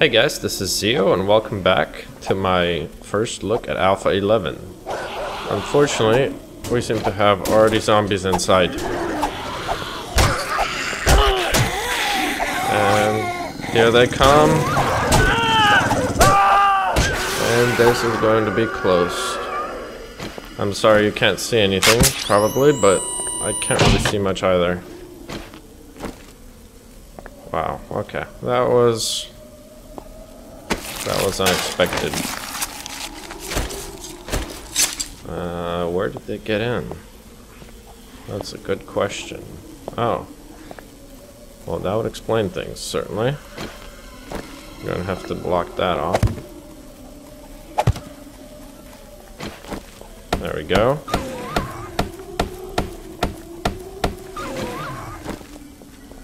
Hey guys, this is Zio and welcome back to my first look at Alpha 11. Unfortunately, we seem to have already zombies inside. And here they come. And this is going to be close. I'm sorry you can't see anything, probably, but I can't really see much either. Wow, okay. That was unexpected. Where did they get in? That's a good question. Oh. Well, that would explain things, certainly. You're gonna have to block that off. There we go.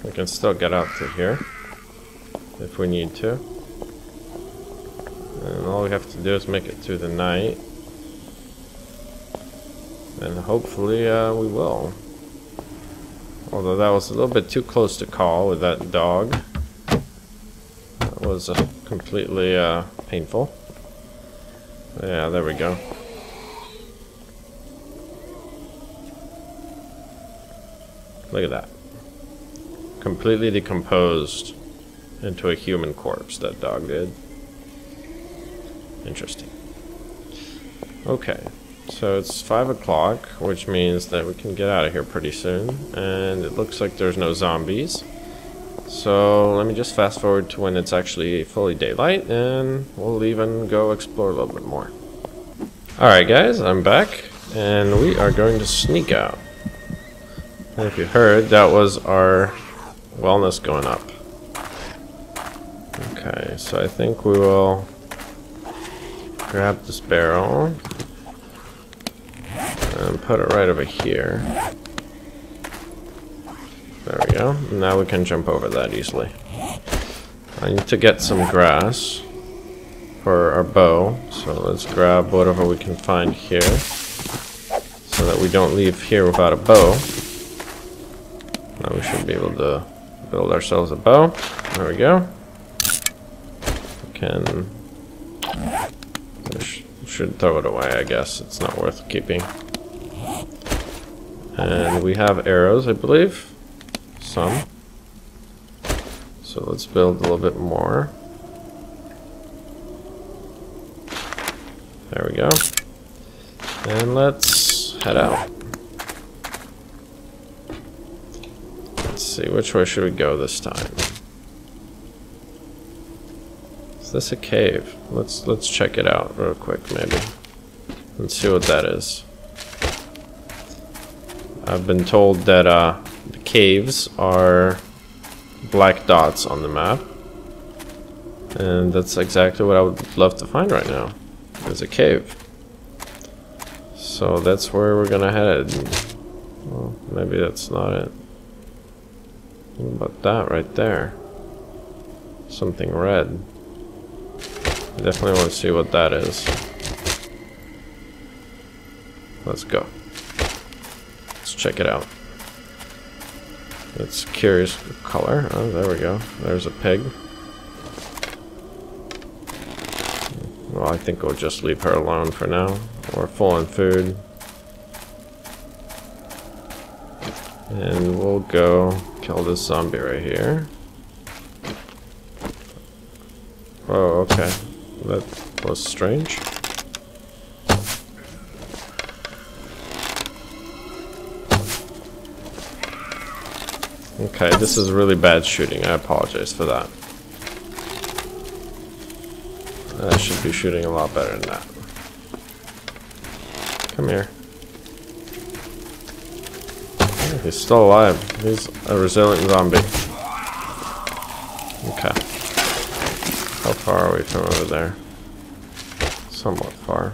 We can still get out through here if we need to. And all we have to do is make it through the night. And hopefully we will. Although that was a little bit too close to call with that dog. That was completely painful. Yeah, there we go. Look at that. Completely decomposed into a human corpse, that dog did. Interesting. Okay, so it's 5 o'clock, which means that we can get out of here pretty soon. And it looks like there's no zombies. So let me just fast forward to when it's actually fully daylight, and we'll leave and go explore a little bit more. Alright guys, I'm back, and we are going to sneak out. And if you heard, that was our wellness going up. Okay, so I think we will grab this barrel and put it right over here. There we go. Now we can jump over that easily. I need to get some grass for our bow, so let's grab whatever we can find here so that we don't leave here without a bow. Now we should be able to build ourselves a bow. There we go. We can... should throw it away, I guess. It's not worth keeping. And we have arrows, I believe. Some. So let's build a little bit more. There we go. And let's head out. Let's see, which way should we go this time? Is this a cave? Let's check it out real quick, maybe. Let's see what that is. I've been told that the caves are black dots on the map. And that's exactly what I would love to find right now. Is a cave. So that's where we're gonna head. Well, maybe that's not it. What about that right there? Something red. I definitely want to see what that is. Let's go. Let's check it out. It's curious color. Oh, there we go. There's a pig. Well, I think we'll just leave her alone for now. We're full on food. And we'll go kill this zombie right here. Oh, okay. That was strange. Okay, this is really bad shooting. I apologize for that. I should be shooting a lot better than that. Come here. Oh, he's still alive. He's a resilient zombie. Okay. How far are we from over there? Somewhat far.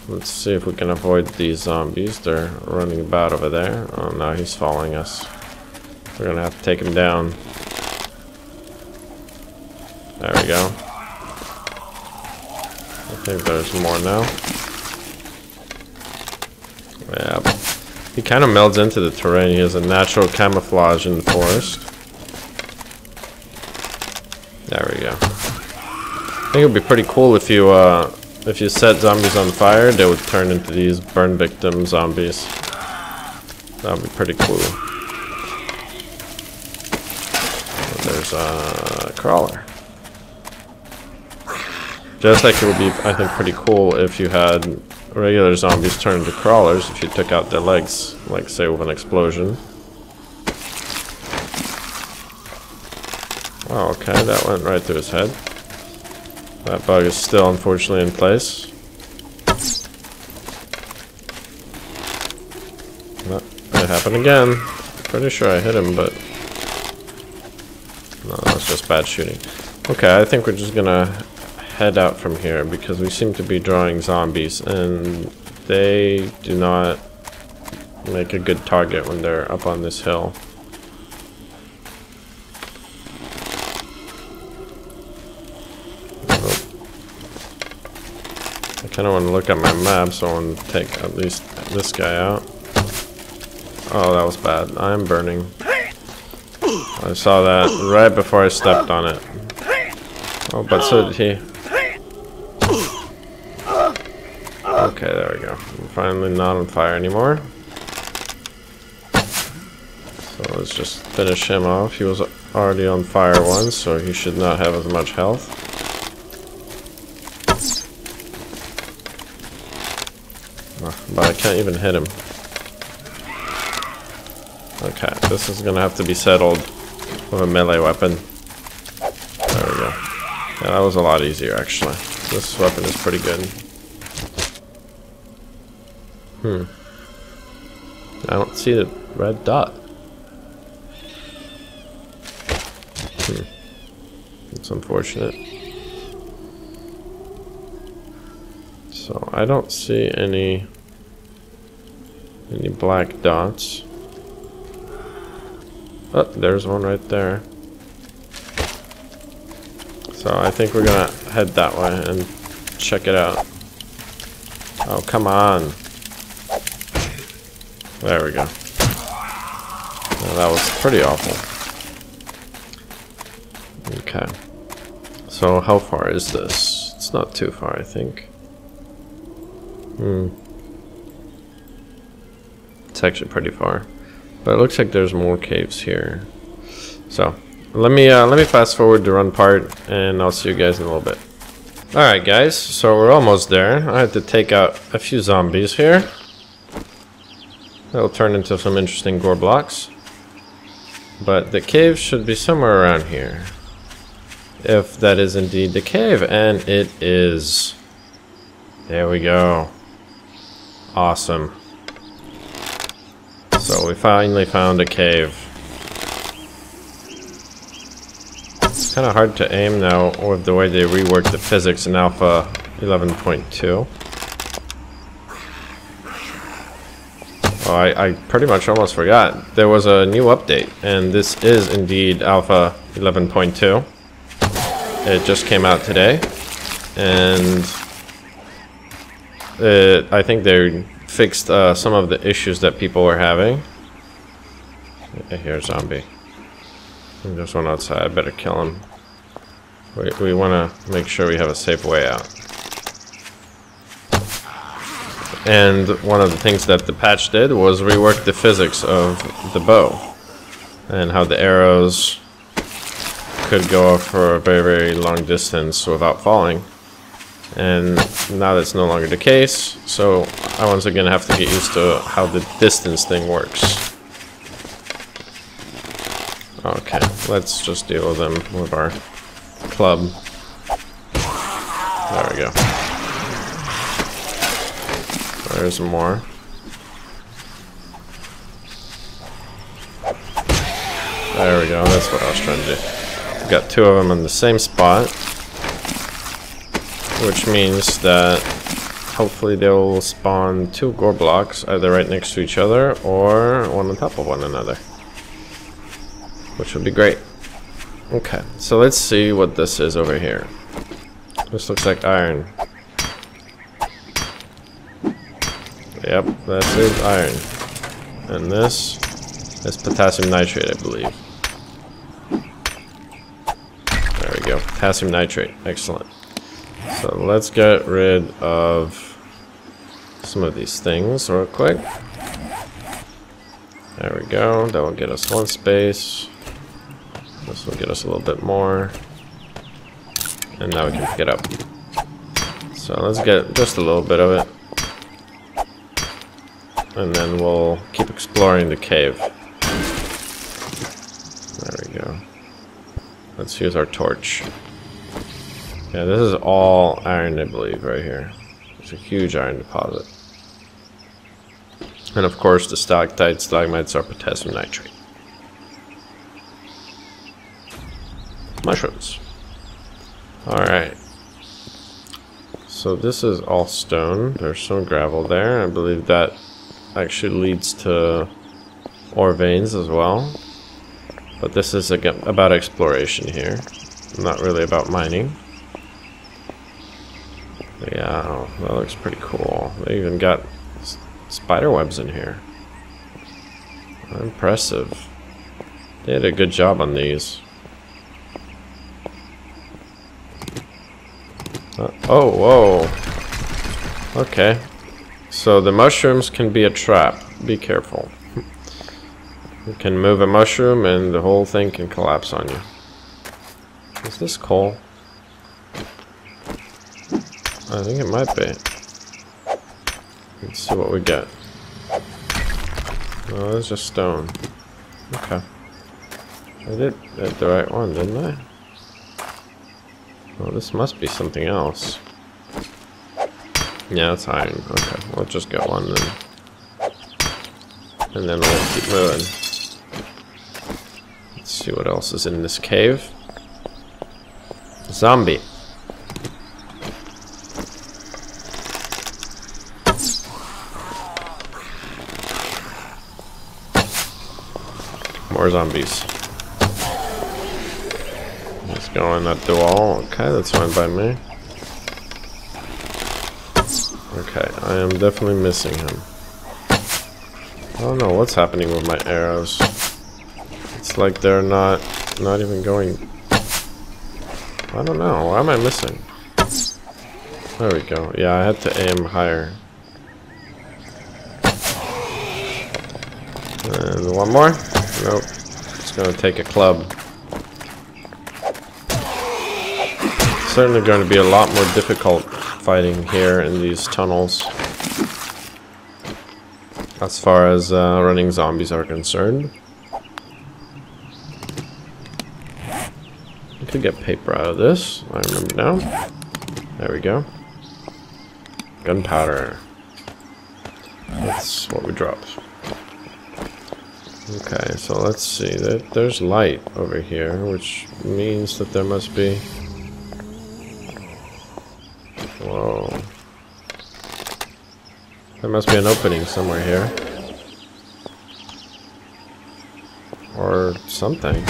Let's see if we can avoid these zombies. They're running about over there. Oh no, he's following us. We're gonna have to take him down. There we go. I think there's more now. Yeah, he kind of melds into the terrain. He has a natural camouflage in the forest. There we we go. I think it would be pretty cool if you set zombies on fire, they would turn into these burn victim zombies. That would be pretty cool. There's a crawler. Just like it would be, I think, pretty cool if you had regular zombies turn into crawlers if you took out their legs, like say with an explosion. Oh, okay, that went right through his head. That bug is still unfortunately in place. Oh, it happened again. Pretty sure I hit him, but no, that's just bad shooting. Okay, I think we're just gonna head out from here because we seem to be drawing zombies and they do not make a good target when they're up on this hill. I kind of want to look at my map, so I want to take at least this guy out. Oh, that was bad. I'm burning. I saw that right before I stepped on it. Oh, but so did he. Okay, there we go. I'm finally not on fire anymore. So let's just finish him off. He was already on fire once, so he should not have as much health. But I can't even hit him. Okay, this is gonna have to be settled with a melee weapon. There we go. Yeah, that was a lot easier actually. This weapon is pretty good. I don't see the red dot. It's unfortunate. So I don't see any black dots. Oh, there's one right there. So I think we're gonna head that way and check it out. Oh, come on. There we go. Well, that was pretty awful. Okay. So how far is this? It's not too far, I think. It's actually pretty far. But it looks like there's more caves here. So let me fast forward the run part and I'll see you guys in a little bit. Alright guys, so we're almost there. I had to take out a few zombies here. That'll turn into some interesting gore blocks. But the cave should be somewhere around here. If that is indeed the cave, and it is. There we go. Awesome. So we finally found a cave. It's kind of hard to aim now with the way they reworked the physics in Alpha 11.2. Oh, I pretty much almost forgot. There was a new update, and this is indeed Alpha 11.2. It just came out today, and I think they fixed some of the issues that people were having. I hear a zombie. There's one outside. I better kill him. We want to make sure we have a safe way out. And one of the things that the patch did was rework the physics of the bow and how the arrows could go for a very, very long distance without falling. And now that's no longer the case, so I once again have to get used to how the distance thing works. Okay, let's just deal with them with our club. There we go. There's more. There we go, that's what I was trying to do. We've got two of them in the same spot, which means that hopefully they will spawn two gore blocks either right next to each other or one on top of one another, which would be great. Okay, so let's see what this is over here. This looks like iron. Yep, that is iron. And this is potassium nitrate, I believe. There we go, Potassium nitrate. Excellent. So let's get rid of some of these things real quick. There we go. That will get us 1 space. This will get us a little bit more. And now we can pick it up. So let's get just a little bit of it. And then we'll keep exploring the cave. There we go. Let's use our torch. Yeah, this is all iron, I believe, right here. It's a huge iron deposit. And of course, the stalactites, stalagmites are potassium nitrate. Mushrooms. Alright. So this is all stone. There's some gravel there. I believe that actually leads to ore veins as well. But this is again about exploration here. Not really about mining. Yeah, that looks pretty cool. They even got spider webs in here. Impressive. They did a good job on these. Oh, whoa. Okay. So the mushrooms can be a trap. Be careful. You can move a mushroom and the whole thing can collapse on you. Is this coal? I think it might be. Let's see what we get. Oh, that's just stone. Okay. I did get the right one, didn't I? Oh, this must be something else. Yeah, it's iron. Okay, we'll just get one then. And then we'll keep moving. Let's see what else is in this cave. Zombie. More zombies. Let's go in at the wall. Okay, that's fine by me. Okay, I am definitely missing him. I don't know what's happening with my arrows. It's like they're not even going. I don't know. Why am I missing? There we go. Yeah, I had to aim higher. And one more. Nope. It's gonna take a club. Certainly going to be a lot more difficult fighting here in these tunnels as far as running zombies are concerned. I could get paper out of this. I remember now. There we go. Gunpowder. That's what we dropped. Okay, so let's see. There's light over here, which means that there must be... Whoa. There must be an opening somewhere here. Or something.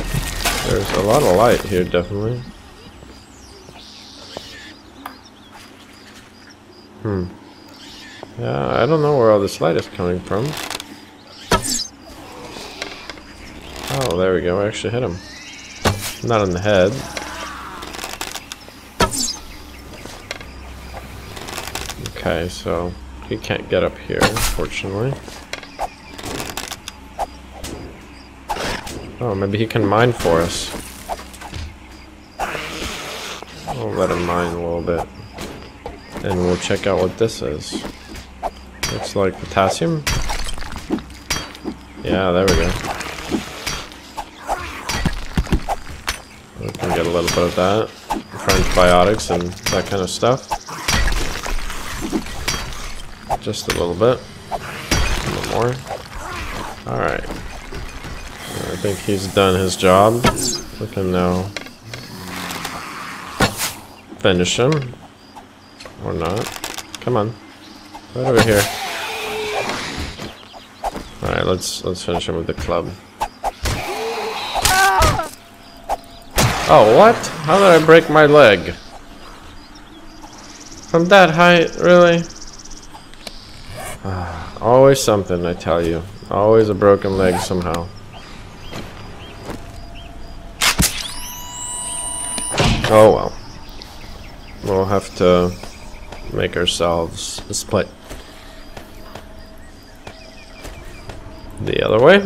There's a lot of light here, definitely. Yeah, I don't know where all this light is coming from. Oh, there we go. I actually hit him. Not on the head. Okay, so he can't get up here, unfortunately. Oh, maybe he can mine for us. We'll let him mine a little bit. And we'll check out what this is. Looks like potassium. Yeah, there we go. We can get a little bit of that. French biotics and that kind of stuff. Just a little bit. A little more. Alright. I think he's done his job. We can now finish him. Or not. Come on. Right over here. Alright, let's finish him with the club. Oh, what? How did I break my leg? From that height, really? Always something, I tell you. Always a broken leg somehow. Oh well. We'll have to make ourselves a split. The other way.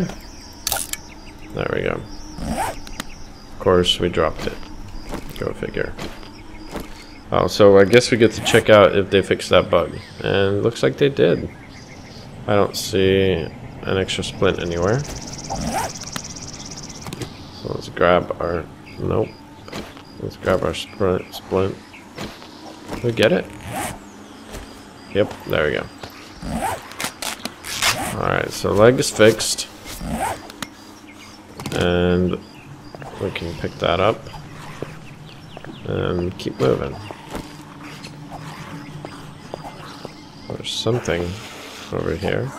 There we go. Of course, we dropped it. Go figure. Oh, so I guess we get to check out if they fixed that bug. And it looks like they did. I don't see an extra splint anywhere. So let's grab our... Nope. Let's grab our splint. Did we get it? Yep, there we go. Alright, so leg is fixed. And we can pick that up. And keep moving. There's something over here.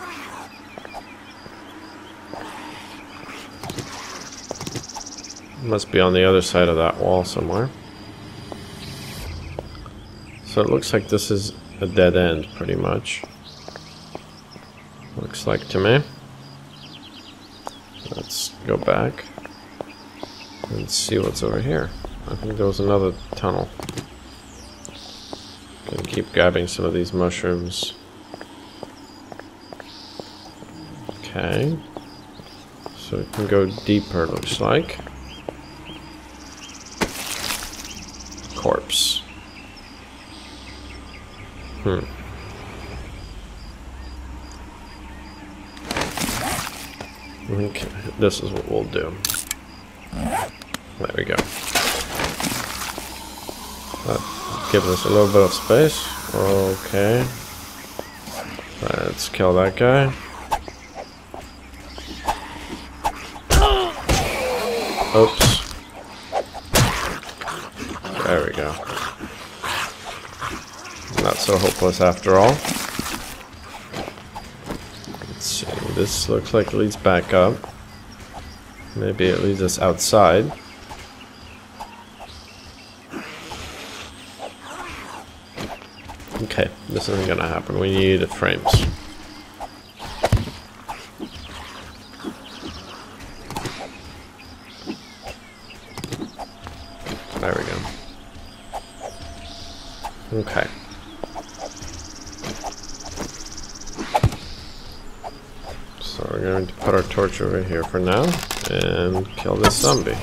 Must be on the other side of that wall somewhere. So it looks like this is a dead end, pretty much. Looks like to me. Let's go back and see what's over here. I think there was another tunnel. Gonna keep grabbing some of these mushrooms. Okay. So we can go deeper, looks like. Corpse. Okay, this is what we'll do. There we go. That gives us a little bit of space. Okay. Right, let's kill that guy. Oops. There we go. Not so hopeless after all. Let's see. This looks like it leads back up. Maybe it leads us outside. Okay, this isn't gonna happen. We need frames. There we go. Okay. So we're going to put our torch over here for now and kill this zombie.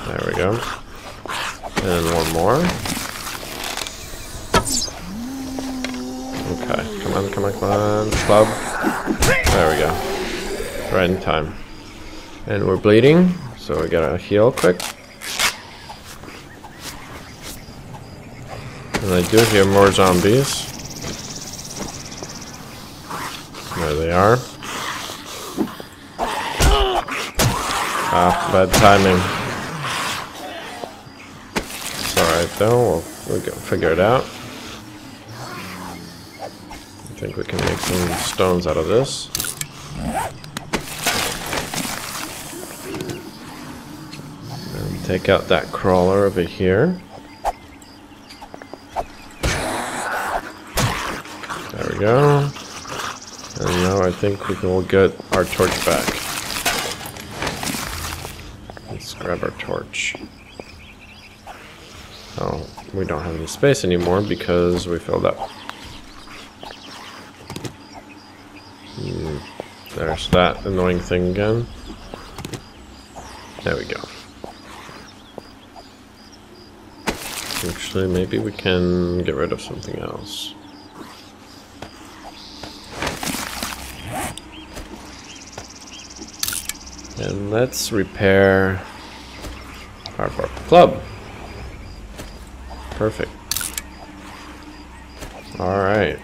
There we go. And one more. Okay, come on, come on, come on, club. There we go. Right in time. And we're bleeding, so we gotta heal quick. And I do hear more zombies. There they are. Ah, bad timing. It's alright though, we'll figure it out. I think we can make some stones out of this. And take out that crawler over here. There we go. And now I think we will get our torch back. Let's grab our torch. Oh, we don't have any space anymore because we filled up. There's that annoying thing again. There we go. Actually, maybe we can get rid of something else. And let's repair our club. Perfect. Alright.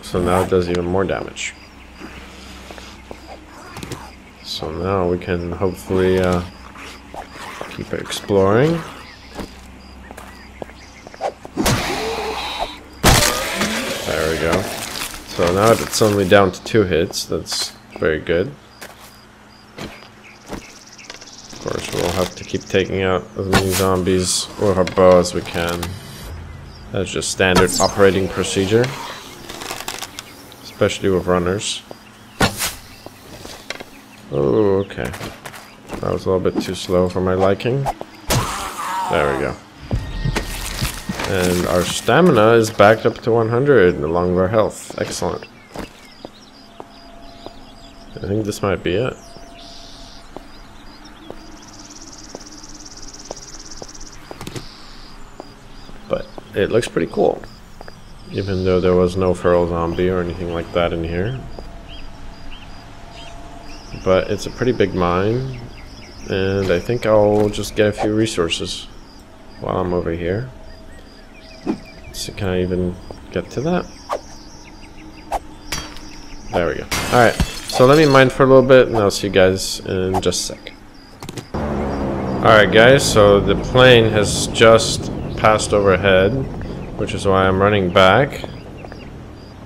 So now it does even more damage. So now we can hopefully keep exploring. There we go. So now it's only down to 2 hits. That's very good. Of course, we'll have to keep taking out as many zombies with our bow as we can. That's just standard operating procedure. especially with runners. Oh, okay. That was a little bit too slow for my liking. There we go. And our stamina is back up to 100 along with our health. Excellent. I think this might be it. But it looks pretty cool. Even though there was no feral zombie or anything like that in here. But it's a pretty big mine. And I think I'll just get a few resources while I'm over here. So can I even get to that? There we go. Alright, so let me mine for a little bit and I'll see you guys in just a sec. Alright guys, so the plane has just passed overhead, which is why I'm running back.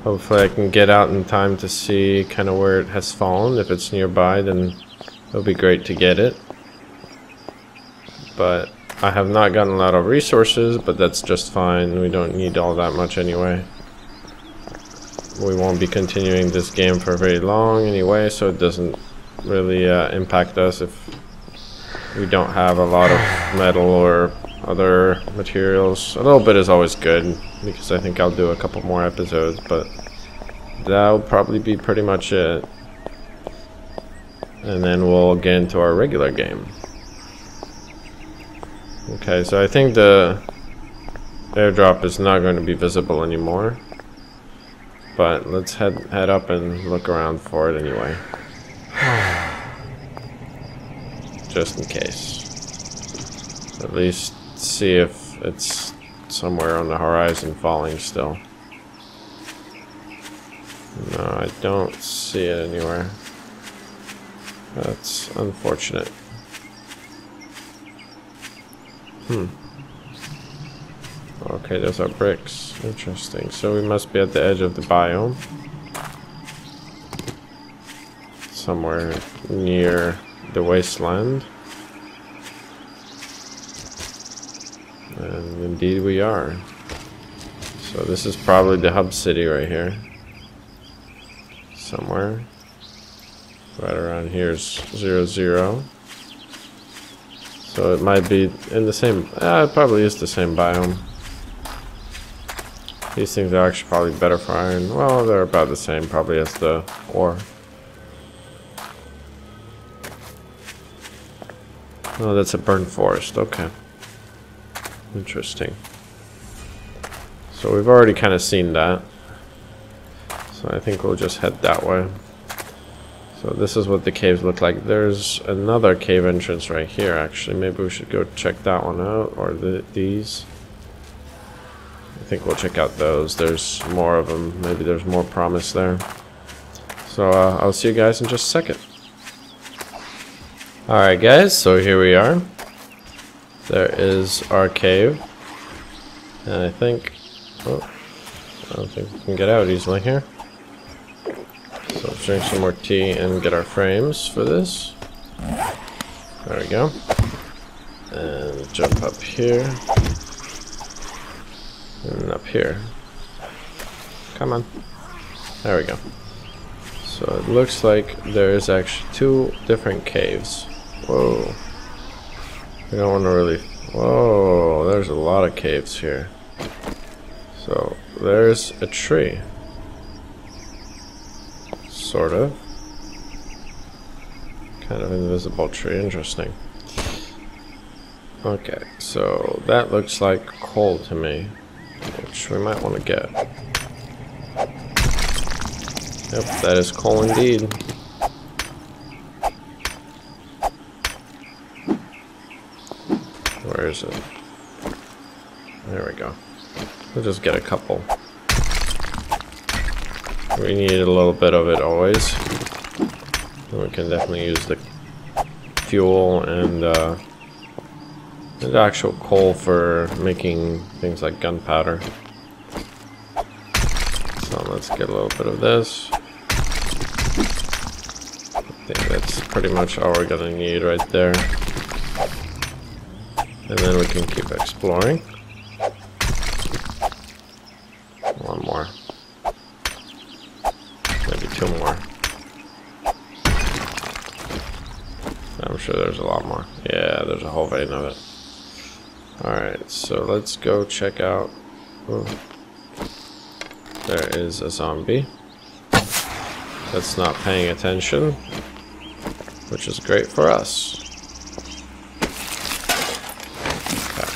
Hopefully I can get out in time to see kind of where it has fallen. If it's nearby, then it'll be great to get it. But I have not gotten a lot of resources, but that's just fine. We don't need all that much anyway. We won't be continuing this game for very long anyway, so it doesn't really impact us if we don't have a lot of metal or other materials. A little bit is always good, because I think I'll do a couple more episodes, but that'll probably be pretty much it. And then we'll get into our regular game. Okay, so I think the airdrop is not going to be visible anymore. But let's head up and look around for it anyway. Just in case. At least see if it's somewhere on the horizon falling still. No, I don't see it anywhere. That's unfortunate. Okay, those are bricks. Interesting. So we must be at the edge of the biome. Somewhere near the wasteland. And indeed we are. So this is probably the hub city right here. Somewhere. Right around here is 0, 0. So it might be in the same... it probably is the same biome. These things are actually probably better for iron. Well, they're about the same probably as the ore. Oh, that's a burnt forest. Okay. Interesting. So we've already kind of seen that. So I think we'll just head that way. So this is what the caves look like. There's another cave entrance right here actually. Maybe we should go check that one out, or these. I think we'll check out those. There's more of them. Maybe there's more promise there. So I'll see you guys in just a second. Alright guys, so here we are. There is our cave. And I think... oh, I don't think we can get out easily here. So let's drink some more tea and get our frames for this. There we go. And jump up here. And up here. Come on. There we go. So it looks like there is actually 2 different caves. Whoa. I don't want to really... whoa, there's a lot of caves here. So there's a tree. Sort of. Kind of invisible tree. Interesting. Okay, so that looks like coal to me, which we might want to get. Yep, that is coal indeed. Where is it? There we go. We'll just get a couple. We need a little bit of it always. We can definitely use the fuel and the actual coal for making things like gunpowder. So let's get a little bit of this. I think that's pretty much all we're gonna need right there. And then we can keep exploring. One more. I'm sure there's a lot more. Yeah, there's a whole vein of it. Alright, so let's go check out. Ooh. There is a zombie that's not paying attention, which is great for us. Okay.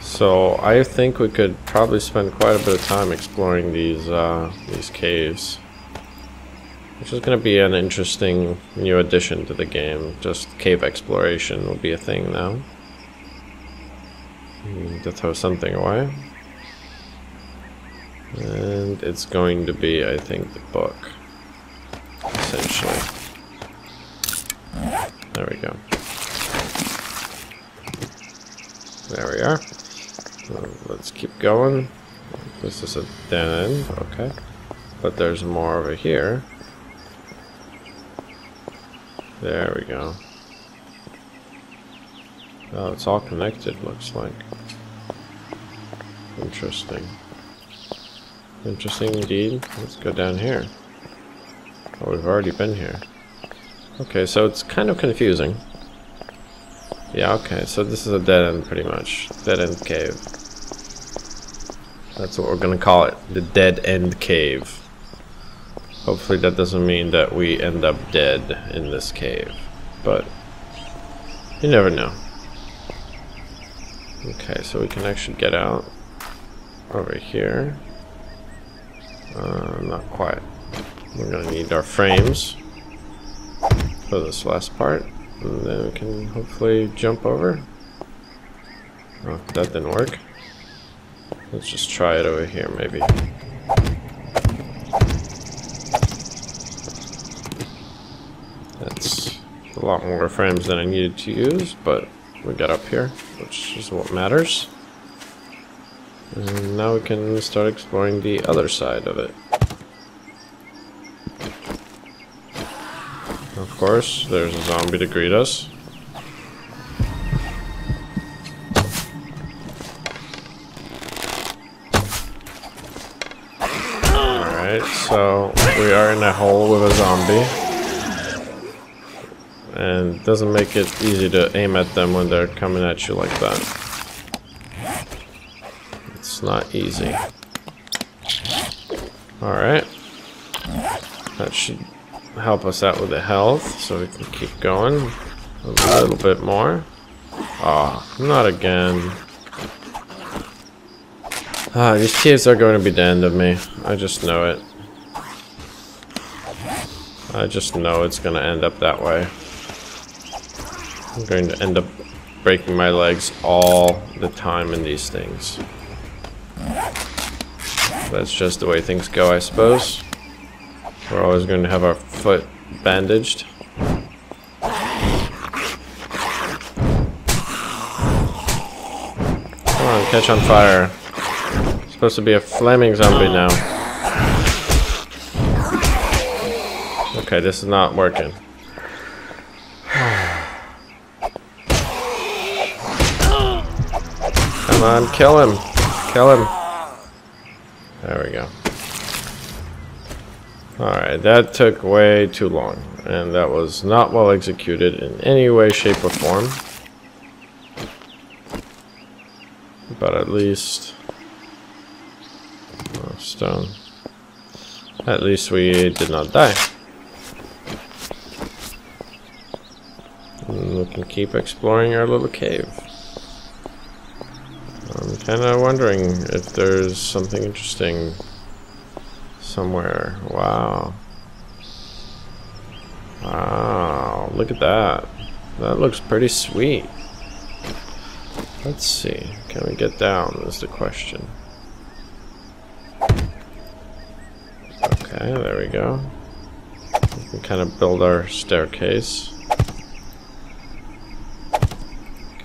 So I think we could probably spend quite a bit of time exploring these caves, which is going to be an interesting new addition to the game. Just cave exploration will be a thing now. To throw something away. And it's going to be, I think, the book. Essentially. There we go. There we are. Let's keep going. This is a dead end, okay. But there's more over here. There we go. Oh, it's all connected, looks like. Interesting. Interesting indeed. Let's go down here. Oh, we've already been here. Okay, so it's kind of confusing. Yeah, okay, so this is a dead end pretty much. Dead end cave. That's what we're gonna call it. The dead end cave. Hopefully that doesn't mean that we end up dead in this cave. But you never know. Okay, so we can actually get out over here. Not quite. We're gonna need our frames for this last part, and then we can hopefully jump over. Oh, that didn't work. Let's just try it over here, maybe. That's a lot more frames than I needed to use, but we got up here, which is what matters. And now we can start exploring the other side of it. Of course, there's a zombie to greet us. Alright, so we are in a hole with a zombie. And it doesn't make it easy to aim at them when they're coming at you like that. It's not easy. Alright. That should help us out with the health, so we can keep going. A little bit more. Ah, not again. Ah, these caves are going to be the end of me. I just know it. I just know it's going to end up that way. I'm going to end up breaking my legs all the time in these things. That's just the way things go, I suppose. We're always going to have our foot bandaged. Come on, catch on fire. It's supposed to be a flaming zombie now. Okay, this is not working. Come on, kill him. Kill him. There we go. Alright, that took way too long, and that was not well executed in any way, shape, or form. But at least... oh, stone. At least we did not die. And we can keep exploring our little cave. I'm kind of wondering if there's something interesting somewhere. Wow. Wow, look at that. That looks pretty sweet. Let's see. Can we get down is the question. Okay, there we go. We can kind of build our staircase.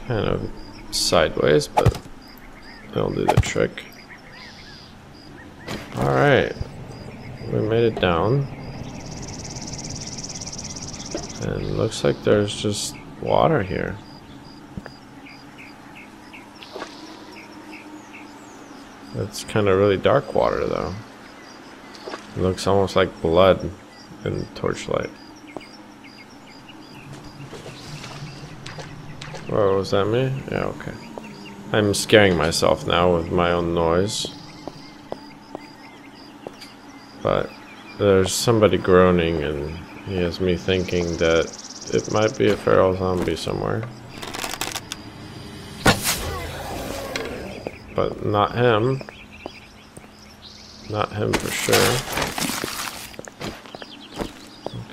Kind of sideways, but it'll do the trick. Alright. We made it down. And looks like there's just water here. It's kind of really dark water though. It looks almost like blood in torchlight. Whoa, was that me? Yeah, okay. I'm scaring myself now with my own noise. But there's somebody groaning and he has me thinking that it might be a feral zombie somewhere. But not him. Not him for sure.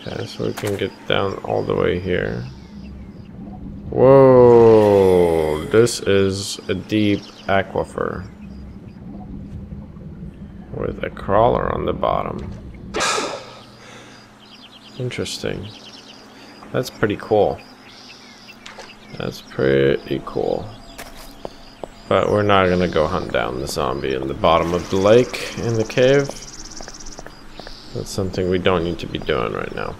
Okay, so we can get down all the way here. Whoa, this is a deep aquifer with a crawler on the bottom. Interesting. That's pretty cool. That's pretty cool. But we're not gonna go hunt down the zombie in the bottom of the lake in the cave. That's something we don't need to be doing right now.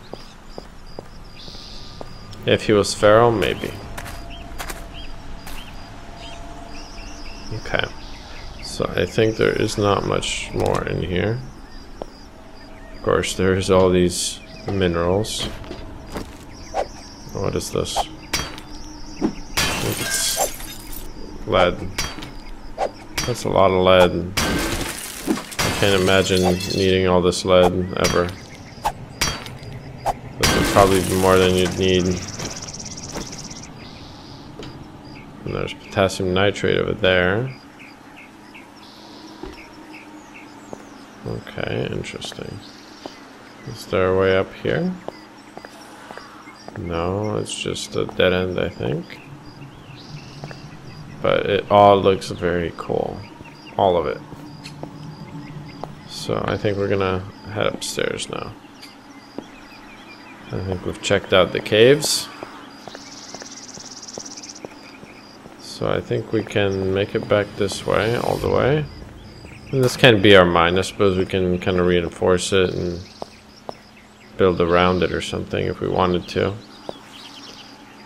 If he was feral, maybe. Okay. So I think there is not much more in here. Of course, there's all these minerals. What is this? I think it's lead. That's a lot of lead. I can't imagine needing all this lead ever. This would probably be more than you'd need. And there's potassium nitrate over there. Okay, interesting. Is there a way up here? No, it's just a dead end, I think. But it all looks very cool. All of it. So I think we're gonna head upstairs now. I think we've checked out the caves. So I think we can make it back this way, all the way. And this can be our mine. I suppose we can kind of reinforce it and build around it or something if we wanted to.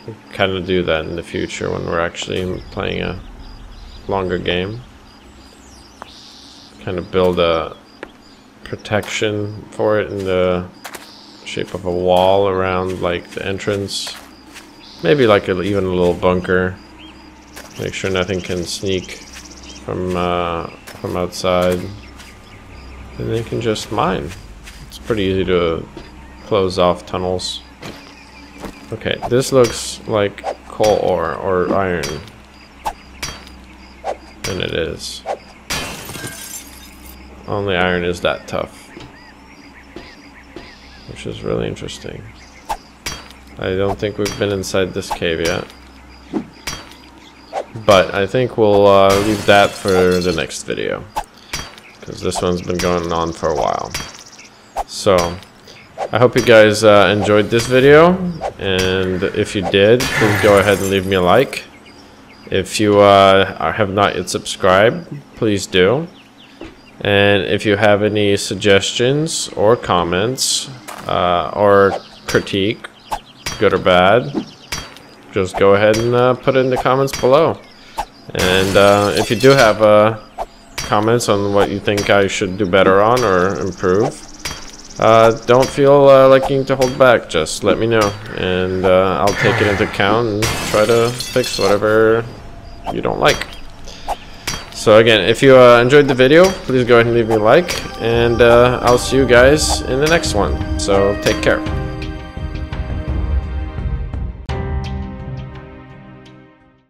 We'll kind of do that in the future when we're actually playing a longer game. Kind of build a protection for it in the shape of a wall around like the entrance. Maybe like even a little bunker. Make sure nothing can sneak from outside. And they can just mine. It's pretty easy to close off tunnels. Okay, this looks like coal ore or iron. And it is. Only iron is that tough. Which is really interesting. I don't think we've been inside this cave yet. But I think we'll leave that for the next video. Because this one's been going on for a while. So, I hope you guys enjoyed this video. And if you did, please go ahead and leave me a like. If you have not yet subscribed, please do. And if you have any suggestions or comments or critique, good or bad, just go ahead and put it in the comments below. And if you do have comments on what you think I should do better on or improve, don't feel like you need to hold back. Just let me know, and I'll take it into account and try to fix whatever you don't like. So again, if you enjoyed the video, please go ahead and leave me a like, and I'll see you guys in the next one. So take care.